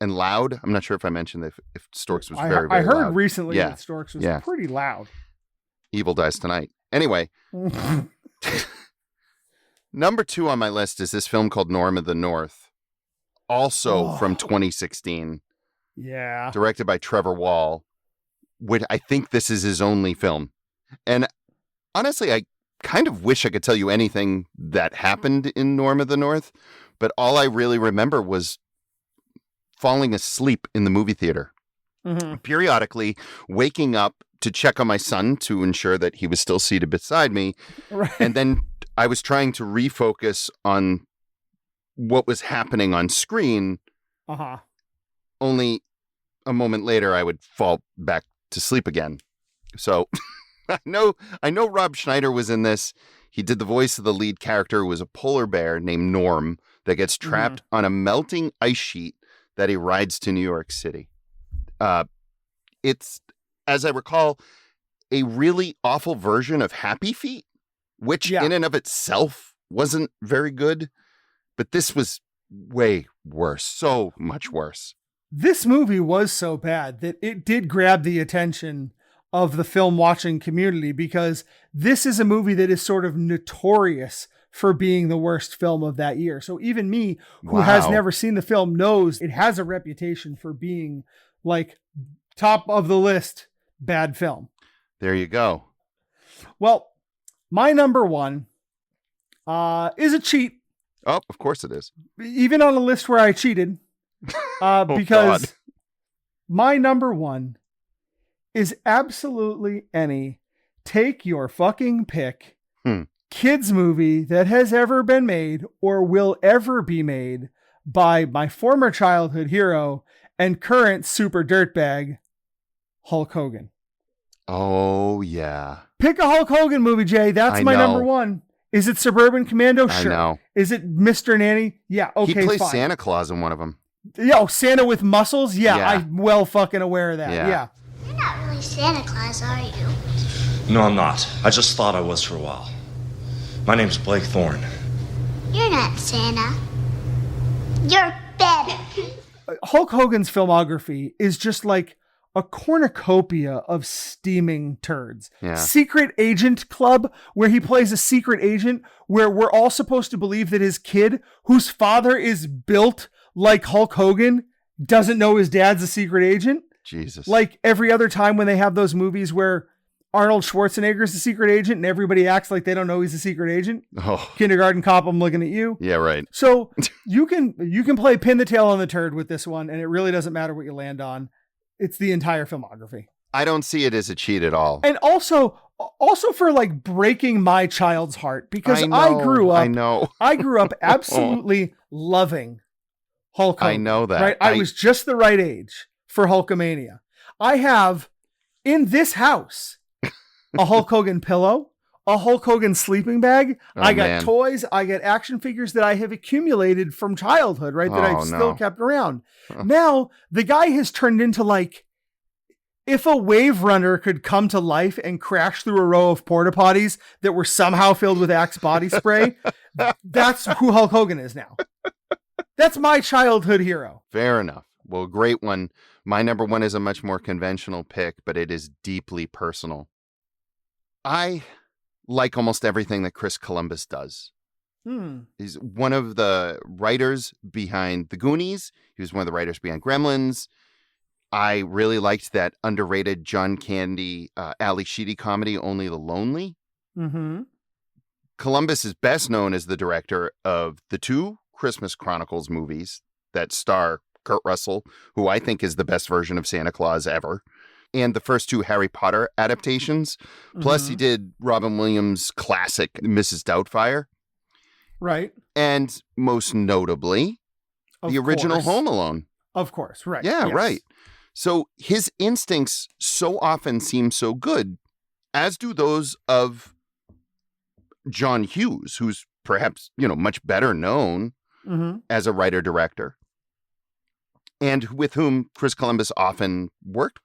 loud. I'm not sure if I mentioned that if Storks was very, very I heard loud. recently that Storks was pretty loud. Evil Dies Tonight. Anyway. Number 2 on my list is this film called Norm of the North, also from 2016. Yeah. Directed by Trevor Wall. I think this is his only film. And honestly, I kind of wish I could tell you anything that happened in Norm of the North, but all I really remember was falling asleep in the movie theater. Periodically waking up to check on my son to ensure that he was still seated beside me. Right. And then I was trying to refocus on what was happening on screen. Only a moment later, I would fall back to sleep again. So I know Rob Schneider was in this. He did the voice of the lead character, who was a polar bear named Norm that gets trapped on a melting ice sheet that he rides to New York City. It's, as I recall, a really awful version of Happy Feet, which in and of itself wasn't very good. But this was way worse, so much worse. This movie was so bad that it did grab the attention of the film watching community, because this is a movie that is sort of notorious for being the worst film of that year. So even me, who has never seen the film, knows it has a reputation for being like top of the list bad film. There you go. Well, my number one is a cheat. Oh, of course it is. Even on a list where I cheated. Because my number one is absolutely any take your fucking pick kids movie that has ever been made or will ever be made by my former childhood hero and current super dirtbag, Hulk Hogan. Oh, yeah. Pick a Hulk Hogan movie, Jay. That's my number one. Is it Suburban Commando? Sure. I know. Is it Mr. Nanny? Yeah, okay, He plays fine. Santa Claus in one of them. Yo, Santa with muscles? Yeah, I'm well fucking aware of that. Yeah. You're not really Santa Claus, are you? No, I'm not. I just thought I was for a while. My name's Blake Thorne. You're not Santa. You're better. Hulk Hogan's filmography is just like a cornucopia of steaming turds. Yeah. Secret Agent Club, where he plays a secret agent, where we're all supposed to believe that his kid, whose father is built like Hulk Hogan, doesn't know his dad's a secret agent. Jesus. Like every other time when they have those movies where Arnold Schwarzenegger's a secret agent and everybody acts like they don't know he's a secret agent. Oh. Kindergarten Cop, I'm looking at you. Yeah, right. So you can play pin the tail on the turd with this one, and it really doesn't matter what you land on. It's the entire filmography. I don't see it as a cheat at all. And also for like breaking my child's heart, because I grew up absolutely loving Hulk Hogan. I know that. Right? I was just the right age for Hulkamania. I have in this house a Hulk Hogan pillow, a Hulk Hogan sleeping bag. I got toys. I got action figures that I have accumulated from childhood, right? That I've still kept around. Now the guy has turned into like, if a wave runner could come to life and crash through a row of porta potties that were somehow filled with Axe body spray, that's who Hulk Hogan is now. That's my childhood hero. Fair enough. Well, great one. My number one is a much more conventional pick, but it is deeply personal. I like almost everything that Chris Columbus does. He's one of the writers behind The Goonies. He was one of the writers behind Gremlins. I really liked that underrated John Candy, Ali Sheedy comedy, Only the Lonely. Mm-hmm. Columbus is best known as the director of the two Christmas Chronicles movies that star Kurt Russell, who I think is the best version of Santa Claus ever, and the first two Harry Potter adaptations. Plus, he did Robin Williams' classic Mrs. Doubtfire. Right. And most notably, the original Home Alone. Of course, right. Yeah, right. So his instincts so often seem so good, as do those of John Hughes, who's perhaps, much better known as a writer-director, and with whom Chris Columbus often worked.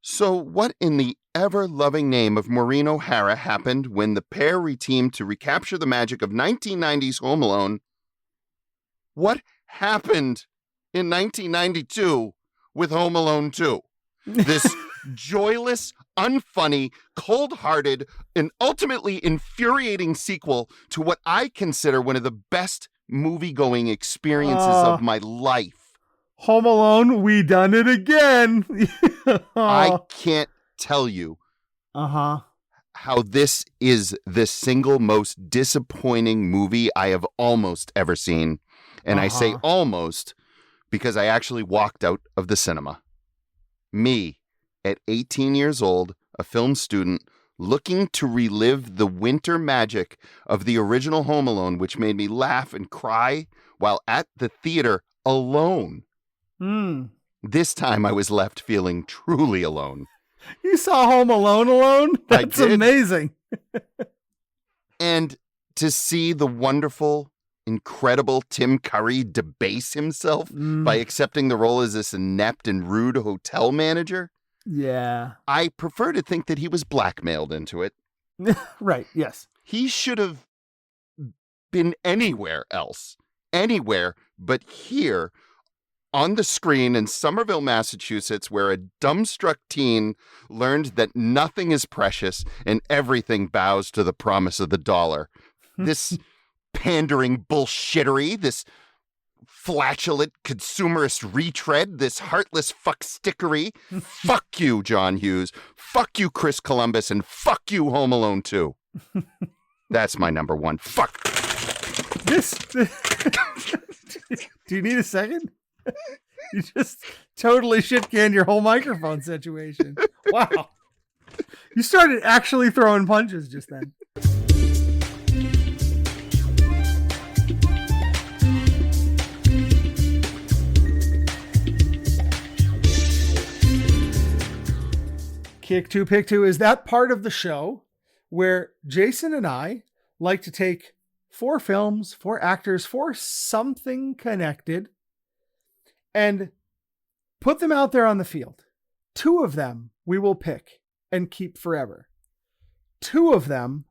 So what in the ever-loving name of Maureen O'Hara happened when the pair reteamed to recapture the magic of 1990's Home Alone? What happened in 1992 with Home Alone 2? This joyless, unfunny, cold-hearted, and ultimately infuriating sequel to what I consider one of the best movie-going experiences of my life. Home Alone, we done it again. I can't tell you how this is the single most disappointing movie I have almost ever seen. And I say almost because I actually walked out of the cinema. Me, at 18 years old, a film student, looking to relive the winter magic of the original Home Alone, which made me laugh and cry while at the theater alone. This time I was left feeling truly alone. You saw Home Alone alone? That's amazing. And to see the wonderful, incredible Tim Curry debase himself by accepting the role as this inept and rude hotel manager. Yeah. I prefer to think that he was blackmailed into it. Right, yes. He should have been anywhere else. Anywhere but here on the screen in Somerville, Massachusetts, where a dumbstruck teen learned that nothing is precious and everything bows to the promise of the dollar. This pandering bullshittery, this flatulent consumerist retread, this heartless fuckstickery. Fuck you, John Hughes. Fuck you, Chris Columbus, and fuck you, Home Alone 2. That's my number one. Fuck. Do you need a second? You just totally shit-canned your whole microphone situation. Wow. You started actually throwing punches just then. Kick Two, Pick Two is that part of the show where Jason and I like to take 4 films, 4 actors, 4 something connected, and put them out there on the field. 2 of them we will pick and keep forever. 2 of them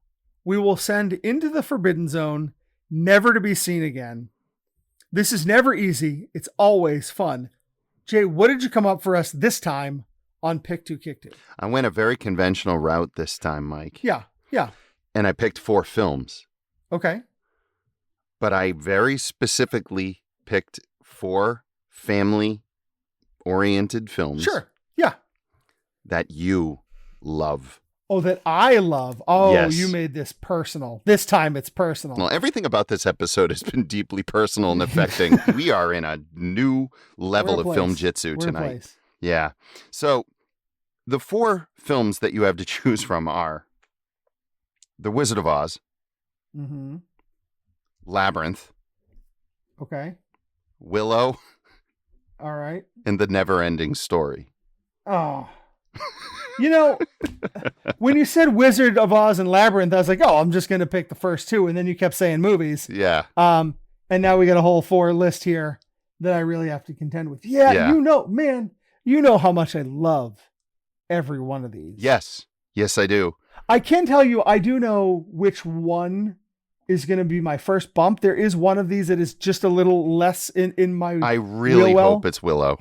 we will send into the forbidden zone, never to be seen again. This is never easy. It's always fun. Jay, what did you come up for us this time on Pick Two, Kick Two? I went a very conventional route this time, Mike. Yeah. And I picked 4 films. Okay. But I very specifically picked 4 family-oriented films. Sure. Yeah. That you love. Oh, that I love. Oh, yes. You made this personal. This time it's personal. Well, everything about this episode has been deeply personal and affecting. We are in a new level of Filmjitsu tonight. Yeah. So the 4 films that you have to choose from are The Wizard of Oz, Mm-hmm. Labyrinth, Okay. Willow, All right. and The Neverending Story. Oh. You know, when you said Wizard of Oz and Labyrinth, I was like, oh, I'm just going to pick the first 2. And then you kept saying movies. Yeah. And now we got a whole 4 list here that I really have to contend with. Yeah. You know how much I love every one of these. Yes, I do. I can tell you, I do know which one is going to be my first bump. There is one of these that is just a little less in my I really hope it's Willow.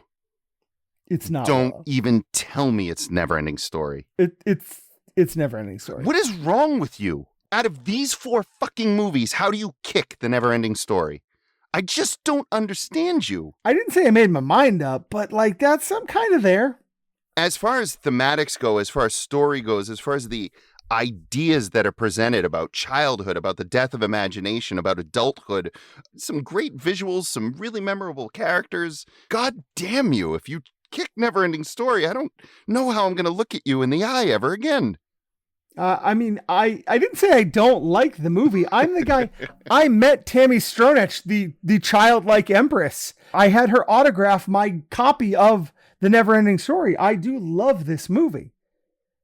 It's not. Don't Willow. even tell me it's Neverending Story. It's Neverending Story. What is wrong with you? Out of these 4 fucking movies, how do you kick The Neverending Story? I just don't understand you. I didn't say I made my mind up, but like that's some kind of there. As far as thematics go, as far as story goes, as far as the ideas that are presented about childhood, about the death of imagination, about adulthood, some great visuals, some really memorable characters. God damn you. If you kick Neverending Story, I don't know how I'm going to look at you in the eye ever again. I mean, I didn't say I don't like the movie. I'm the guy. I met Tammy Stronach, the childlike empress. I had her autograph my copy of The Neverending Story. I do love this movie.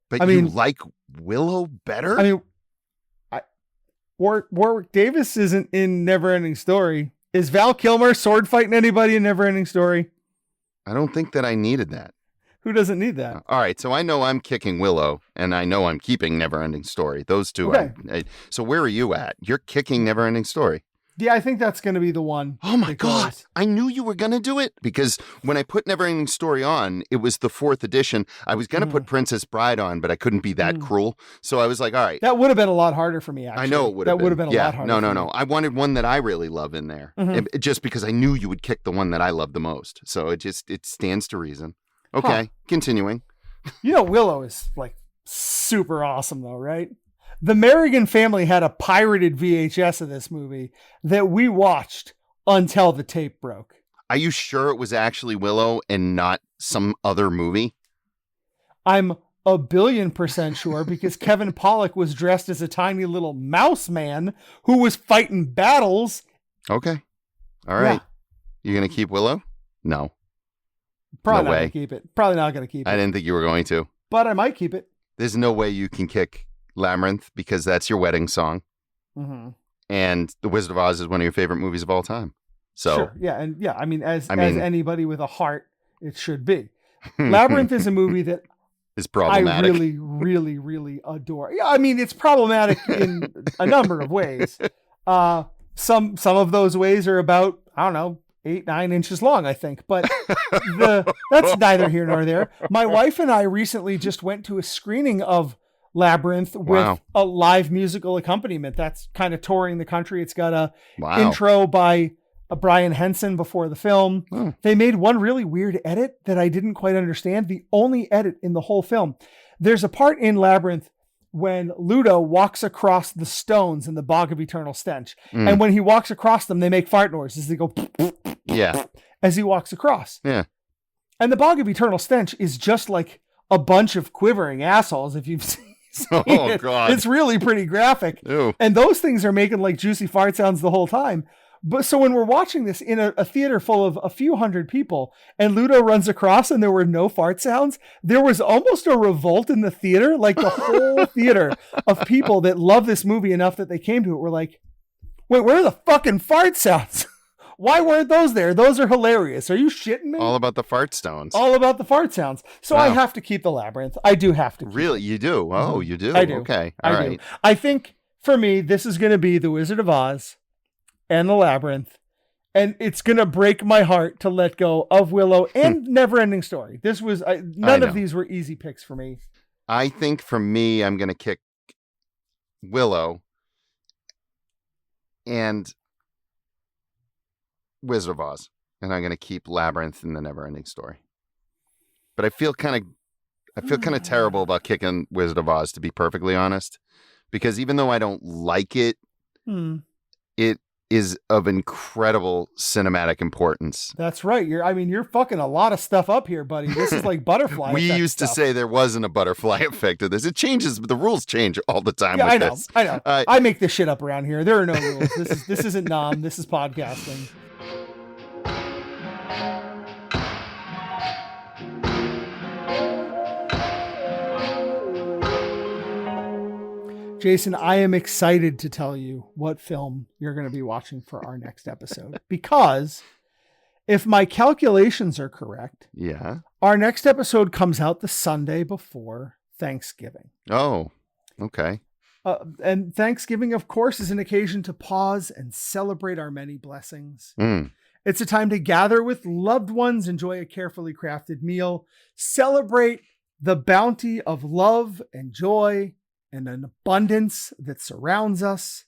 But you like Willow better? I mean, Warwick Davis isn't in Neverending Story. Is Val Kilmer sword fighting anybody in Neverending Story? I don't think that I needed that. Who doesn't need that? All right, so I know I'm kicking Willow, and I know I'm keeping Neverending Story. Those 2 Okay. So where are you at? You're kicking Neverending Story. Yeah, I think that's going to be the one. Oh my God. I knew you were going to do it because when I put Neverending Story on, it was the 4th edition. I was going to put Princess Bride on, but I couldn't be that cruel. So I was like, all right. That would have been a lot harder for me, actually. I know it would have been. That would have been a lot harder. No. I wanted one that I really love in there just because I knew you would kick the one that I love the most. So it stands to reason. Okay, continuing. You know, Willow is like super awesome though, right? The Merrigan family had a pirated VHS of this movie that we watched until the tape broke. Are you sure it was actually Willow and not some other movie? I'm 1,000,000,000% sure because Kevin Pollak was dressed as a tiny little mouse man who was fighting battles. Okay. All right. Yeah. You going to keep Willow? No. Probably not going to keep it. Probably not going to keep it. I didn't think you were going to. But I might keep it. There's no way you can kick Labyrinth because that's your wedding song. Mm-hmm. And The Wizard of Oz is one of your favorite movies of all time. So sure. Yeah. I mean, as anybody with a heart, it should be. Labyrinth is a movie that is problematic. I really, really, really adore. Yeah, I mean, it's problematic in a number of ways. Some of those ways are about, I don't know, 8-9 inches long, I think, but that's neither here nor there. My wife and I recently just went to a screening of Labyrinth with a live musical accompaniment that's kind of touring the country. It's got a intro by Brian Henson before the film. They made one really weird edit that I didn't quite understand. The only edit in the whole film. There's a part in Labyrinth when Ludo walks across the stones in the Bog of Eternal Stench. And when he walks across them, they make fart noises. They go as he walks across. Yeah. And the Bog of Eternal Stench is just like a bunch of quivering assholes if you've seen it. God. It's really pretty graphic. Ew. And those things are making like juicy fart sounds the whole time. But so when we're watching this in a theater full of a few hundred people and Ludo runs across and there were no fart sounds, there was almost a revolt in the theater. Like the whole theater of people that love this movie enough that they came to it were like, wait, where are the fucking fart sounds? Why weren't those there? Those are hilarious. Are you shitting me? All about the fart stones. All about the fart sounds. So I have to keep the Labyrinth. I do have to keep Really? You do? Oh, you do? I do. Okay. All right. I think for me, this is going to be The Wizard of Oz and The Labyrinth. And it's going to break my heart to let go of Willow and Neverending Story. This was, none of these were easy picks for me. I think for me, I'm going to kick Willow and Wizard of Oz. And I'm going to keep Labyrinth and The Neverending Story. But I feel kind of terrible about kicking Wizard of Oz, to be perfectly honest. Because even though I don't like it, it is of incredible cinematic importance. That's right. You're fucking a lot of stuff up here, buddy. This is like butterfly We effect used stuff. to say there wasn't a butterfly effect to this. It changes, but the rules change all the time. Yeah, with I know. I make this shit up around here. There are no rules. This isn't Nom. This is podcasting. Jason, I am excited to tell you what film you're going to be watching for our next episode. Because if my calculations are correct, our next episode comes out the Sunday before Thanksgiving. Oh, okay. And Thanksgiving, of course, is an occasion to pause and celebrate our many blessings. It's a time to gather with loved ones, enjoy a carefully crafted meal, celebrate the bounty of love and joy and an abundance that surrounds us.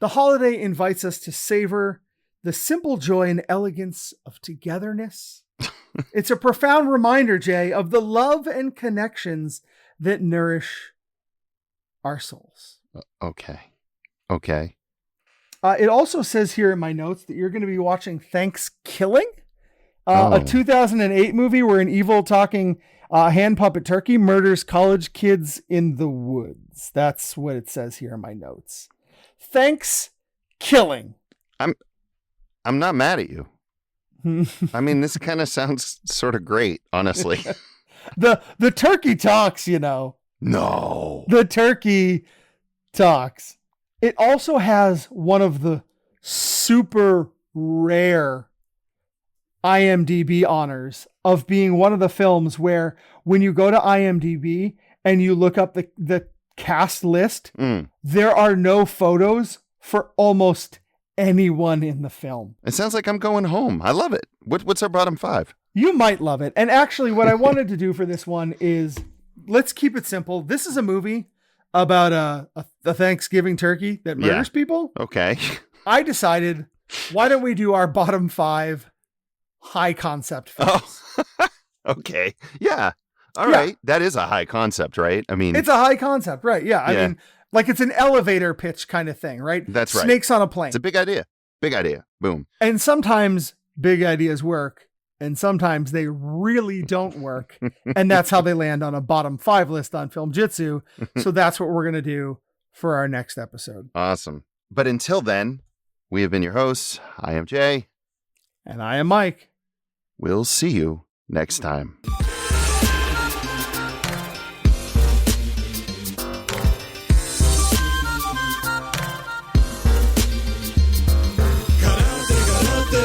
The holiday invites us to savor the simple joy and elegance of togetherness. It's a profound reminder, Jay, of the love and connections that nourish our souls. Okay. It also says here in my notes that you're going to be watching Thanksgiving, a 2008 movie where an evil talking hand puppet turkey murders college kids in the woods. That's what it says here in my notes. Thanksgiving. I'm not mad at you. I mean, this kind of sounds sort of great, honestly. The turkey talks, you know. No. The turkey talks. It also has one of the super rare IMDb honors of being one of the films where when you go to IMDb and you look up the cast list, there are no photos for almost anyone in the film. It sounds like I'm going home. I love it. What's our bottom 5? You might love it. And actually what I wanted to do for this one is let's keep it simple. This is a movie about a Thanksgiving turkey that murders people. Okay. I decided, why don't we do our bottom 5 high concept films? Oh, okay. Yeah. All right. That is a high concept, right? I mean, it's a high concept, right? Yeah. I mean, like it's an elevator pitch kind of thing, right? That's right. Snakes on a plane. It's a big idea. Big idea. Boom. And sometimes big ideas work and sometimes they really don't work. And that's how they land on a bottom 5 list on Filmjitsu. So that's what we're going to do for our next episode. Awesome. But until then, we have been your hosts. I am Jay. And I am Mike. We'll see you next time.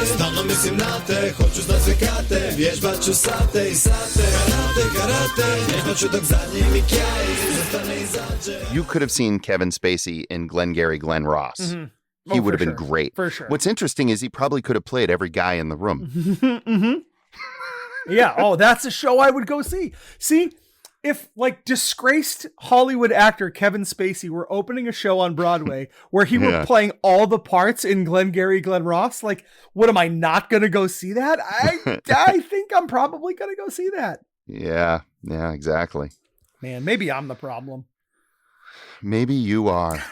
Стало 18, хочу знати You could have seen Kevin Spacey in Glengarry Glen Ross. Mm-hmm. He would have been great. For sure. What's interesting is he probably could have played every guy in the room. Mm-hmm. Yeah. Oh, that's a show I would go see. See, if like disgraced Hollywood actor Kevin Spacey were opening a show on Broadway where he were playing all the parts in Glengarry Glen Ross, like, what am I not going to go see that? I think I'm probably going to go see that. Yeah, exactly. Man, maybe I'm the problem. Maybe you are.